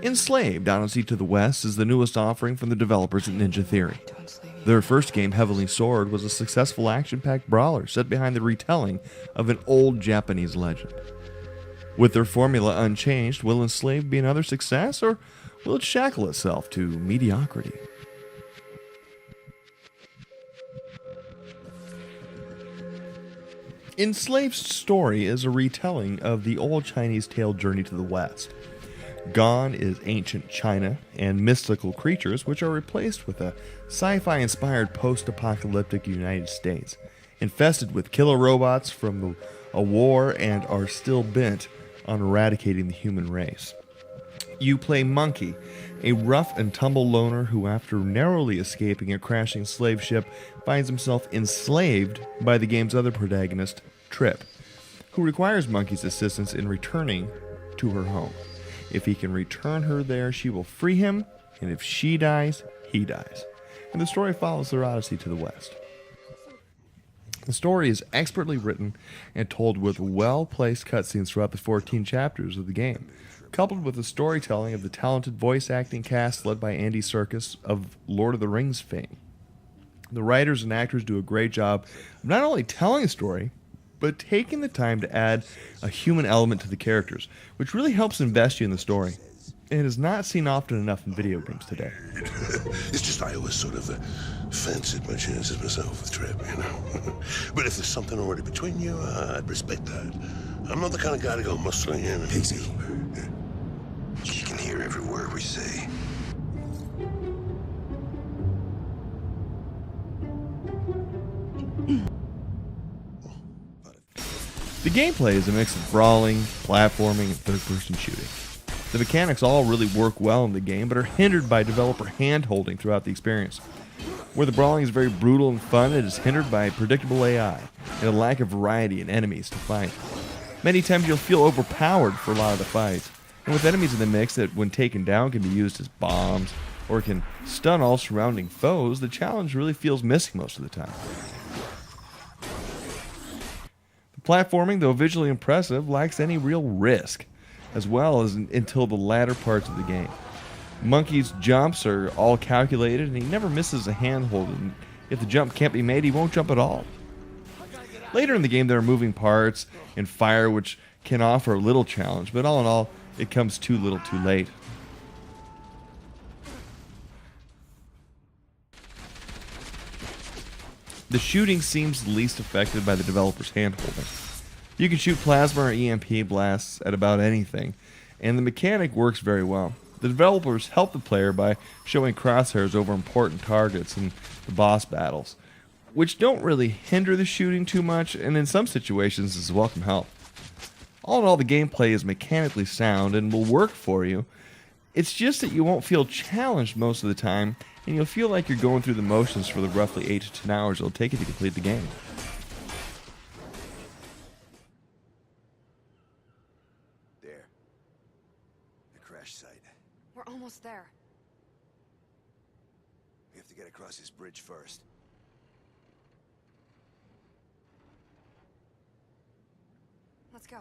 Enslaved, Odyssey to the West, is the newest offering from the developers at Ninja Theory. Their first game, Heavenly Sword, was a successful action-packed brawler set behind the retelling of an old Japanese legend. With their formula unchanged, will Enslaved be another success, or will it shackle itself to mediocrity? Enslaved's story is a retelling of the old Chinese tale Journey to the West. Gone is ancient China and mystical creatures, which are replaced with a sci-fi inspired post-apocalyptic United States, infested with killer robots from a war and are still bent on eradicating the human race. You play Monkey, a rough and tumble loner who, after narrowly escaping a crashing slave ship, finds himself enslaved by the game's other protagonist, Trip, who requires Monkey's assistance in returning to her home. If he can return her there, she will free him, and if she dies, he dies. And the story follows their odyssey to the West. The story is expertly written and told with well-placed cutscenes throughout the 14 chapters of the game, coupled with the storytelling of the talented voice acting cast led by Andy Serkis of Lord of the Rings fame. The writers and actors do a great job of not only telling a story, but taking the time to add a human element to the characters, which really helps invest you in the story. It is not seen often enough in video games today. It's just I always sort of fancied my chances myself with Trip, you know. But if there's something already between you, I'd respect that. I'm not the kind of guy to go muscling in. Pixie, she can hear every word we say. The gameplay is a mix of brawling, platforming, and third-person shooting. The mechanics all really work well in the game, but are hindered by developer hand-holding throughout the experience. Where the brawling is very brutal and fun, it is hindered by predictable AI and a lack of variety in enemies to fight. Many times you'll feel overpowered for a lot of the fights, and with enemies in the mix that, when taken down, can be used as bombs or can stun all surrounding foes, the challenge really feels missing most of the time. Platforming, though visually impressive, lacks any real risk, as well as until the latter parts of the game. Monkey's jumps are all calculated, and he never misses a handhold, and if the jump can't be made, he won't jump at all. Later in the game, there are moving parts and fire, which can offer a little challenge, but all in all, it comes too little too late. The shooting seems least affected by the developer's handholding. You can shoot plasma or EMP blasts at about anything, and the mechanic works very well. The developers help the player by showing crosshairs over important targets in the boss battles, which don't really hinder the shooting too much, and in some situations is welcome help. All in all, the gameplay is mechanically sound and will work for you. It's just that you won't feel challenged most of the time, and you'll feel like you're going through the motions for the roughly 8 to 10 hours it'll take you to complete the game. There. The crash site. We're almost there. We have to get across this bridge first. Let's go.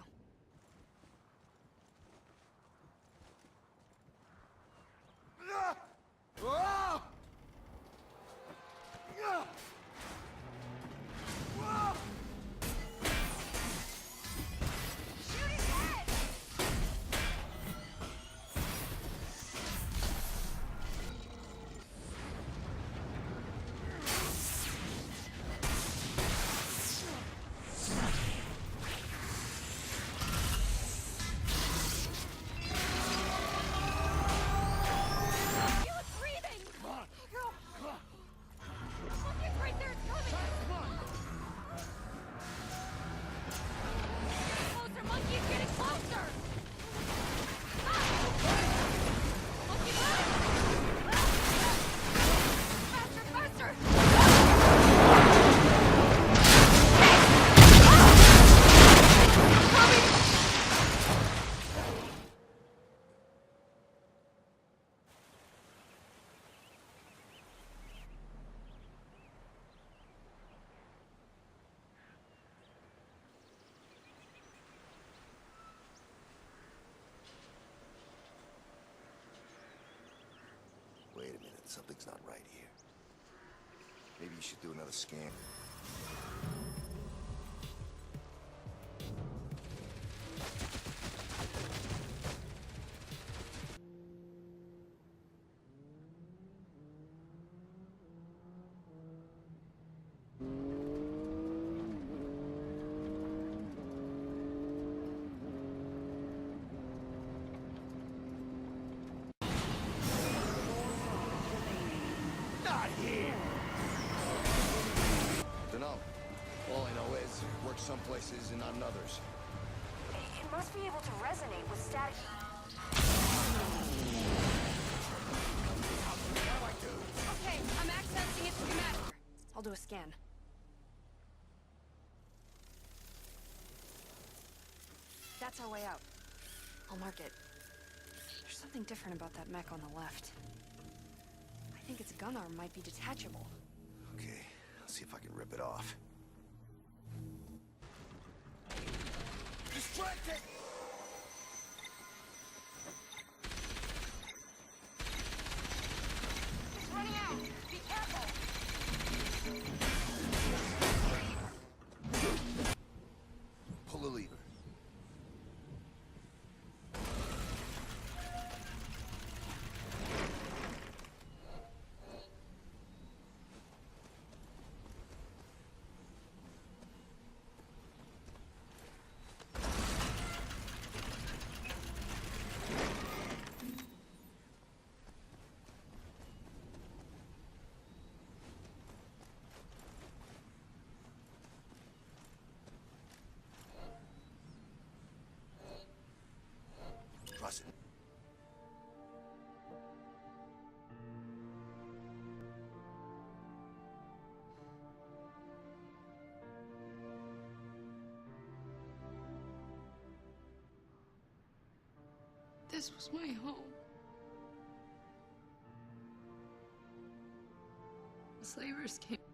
Something's not right here. Maybe you should do another scan. Dunno. All I know is it works some places and not in others. It must be able to resonate with static. Okay, I'm accessing its schematic. I'll do a scan. That's our way out. I'll mark it. There's something different about that mech on the left. I think its gun arm might be detachable. Okay, let's see if I can rip it off. Distracted! It's running out! Be careful! Pull the lever. Trust it. This was my home. The slavers came.